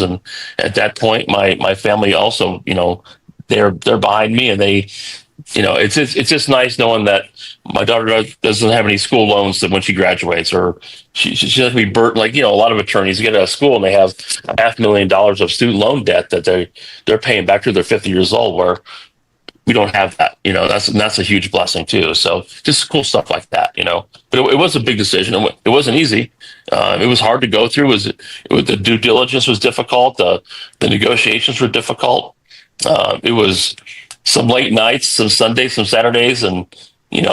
And at that point, my family also, they're behind me, and they, it's just nice knowing that my daughter doesn't have any school loans that when she graduates, or she doesn't be burdened like a lot of attorneys get out of school and they have $500,000 of student loan debt that they're paying back to their 50 years old, where we don't have that. That's a huge blessing too. So just cool stuff like that. But it was a big decision. It wasn't easy. It was hard to go through. The due diligence was difficult. The negotiations were difficult. It was some late nights, some Sundays, some Saturdays, and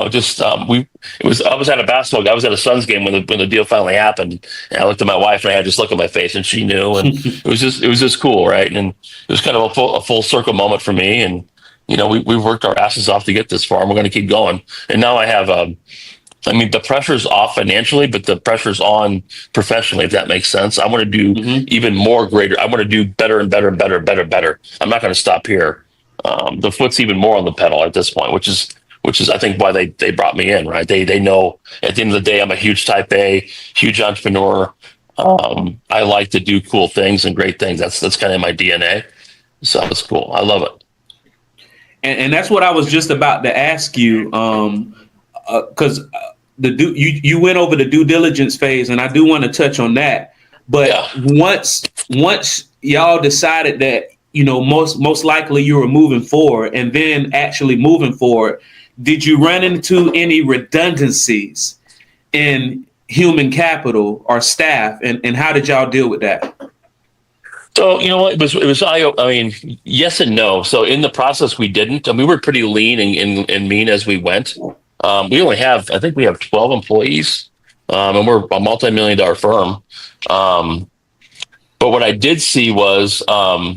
just I was at a basketball game. I was at a Suns game when the deal finally happened, and I looked at my wife and I had this look on my face, and she knew, and it was just cool, right? And it was kind of a full circle moment for me, and we've worked our asses off to get this far, and we're going to keep going. And now I have the pressure's off financially, but the pressure's on professionally, if that makes sense. I want to do even more greater. I want to do better and better and better, better, better. I'm not going to stop here. The foot's even more on the pedal at this point, which is I think why they brought me in, right? They know at the end of the day, I'm a huge type A, huge entrepreneur. I like to do cool things and great things. That's kind of my DNA. So it's cool. I love it. And that's what I was just about to ask you, because you went over the due diligence phase, and I do want to touch on that. But once y'all decided that most likely you were moving forward, and then actually moving forward, did you run into any redundancies in human capital or staff, and how did y'all deal with that? So it was yes and no. So in the process, we didn't. We were pretty lean and mean as we went. I think we have 12 employees, and we're a multi-million-dollar firm. But what I did see was I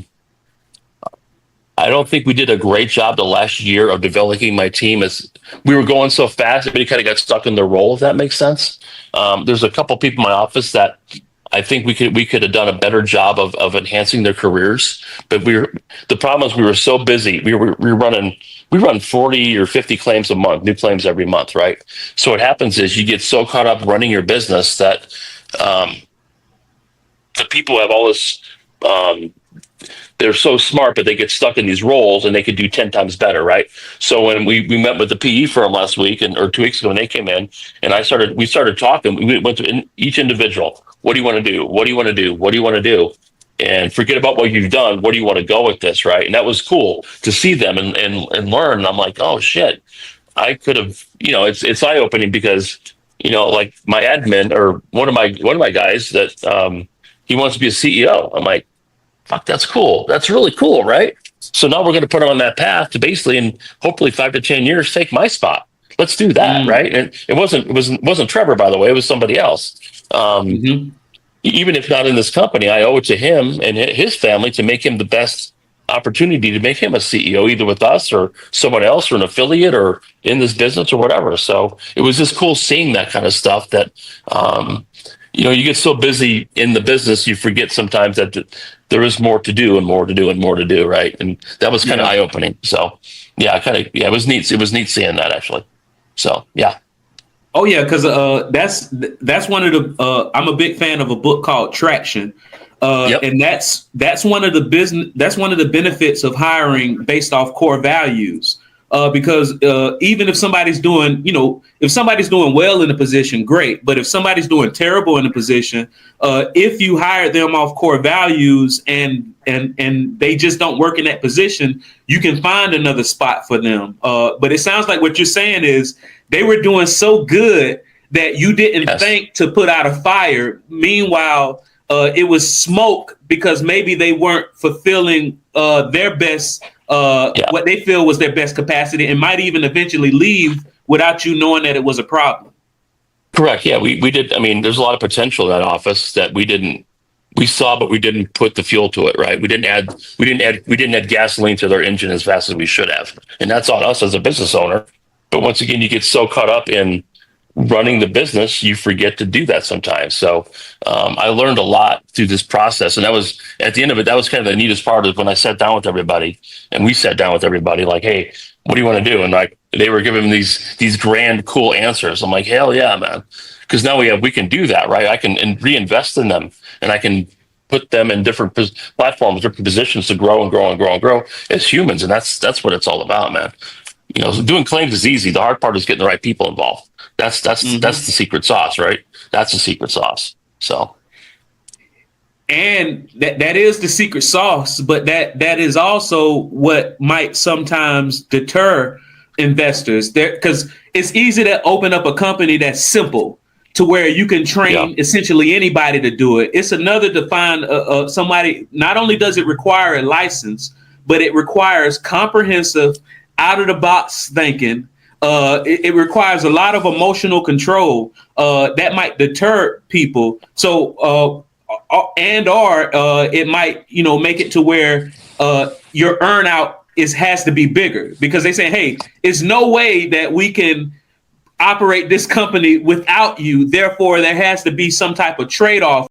don't think we did a great job the last year of developing my team, as we were going so fast. Everybody kind of got stuck in their role, if that makes sense. There's a couple people in my office that I think we could have done a better job of enhancing their careers. But the problem is we were so busy. We run 40 or 50 claims a month, new claims every month, right? So what happens is you get so caught up running your business that the people have all this. They're so smart, but they get stuck in these roles, and they could do 10 times better, right? So when we met with the PE firm last week or 2 weeks ago, when they came in, and we started talking. We went to each individual. What do you want to do? What do you want to do? What do you want to do? And forget about what you've done. Where do you want to go with this, right? And that was cool to see them and learn. And I'm like, oh shit, I could have. It's eye opening because like my admin or one of my guys that he wants to be a CEO. I'm like, fuck, that's cool. That's really cool, right? So now we're going to put him on that path to basically, in hopefully 5 to 10 years, take my spot. Let's do that, right? And it wasn't Trevor, by the way. It was somebody else. Even if not in this company, I owe it to him and his family to make him the best opportunity to make him a CEO, either with us or someone else or an affiliate or in this business or whatever. So it was just cool seeing that kind of stuff that, you get so busy in the business, you forget sometimes that there is more to do and more to do and more to do, right? And that was kind of eye-opening. So, it was neat. It was neat seeing that, actually. So, yeah. Oh yeah, because that's one of the. I'm a big fan of a book called Traction, and that's one of the benefits of hiring based off core values. Because even if somebody's doing, if somebody's doing well in a position, great. But if somebody's doing terrible in a position, if you hire them off core values and they just don't work in that position, you can find another spot for them. But it sounds like what you're saying is they were doing so good that you didn't think to put out a fire. Meanwhile, it was smoke because maybe they weren't fulfilling their best. What they feel was their best capacity, and might even eventually leave without you knowing that it was a problem. Correct. Yeah, we did. I mean, there's a lot of potential in that office that we saw, but we didn't put the fuel to it. Right. We didn't add gasoline to their engine as fast as we should have. And that's on us as a business owner. But once again, you get so caught up in running the business, you forget to do that sometimes. So I learned a lot through this process. And that was, at the end of it, that was kind of the neatest part of when I sat down with everybody, and we sat down with everybody like, hey, what do you want to do? And like, they were giving these grand, cool answers. I'm like, hell yeah, man. Because now we can do that, right? I can reinvest in them, and I can put them in different platforms, different positions to grow and grow and grow and grow as humans. And that's what it's all about, man. You know, so doing claims is easy. The hard part is getting the right people involved. That's the secret sauce, right? That's the secret sauce. So. And that is the secret sauce, but that is also what might sometimes deter investors there, because it's easy to open up a company that's simple to where you can train essentially anybody to do it. It's another to find somebody. Not only does it require a license, but it requires comprehensive, out of the box thinking. It requires a lot of emotional control that might deter people. So it might, make it to where your earnout has to be bigger, because they say, hey, it's no way that we can operate this company without you. Therefore, there has to be some type of trade-off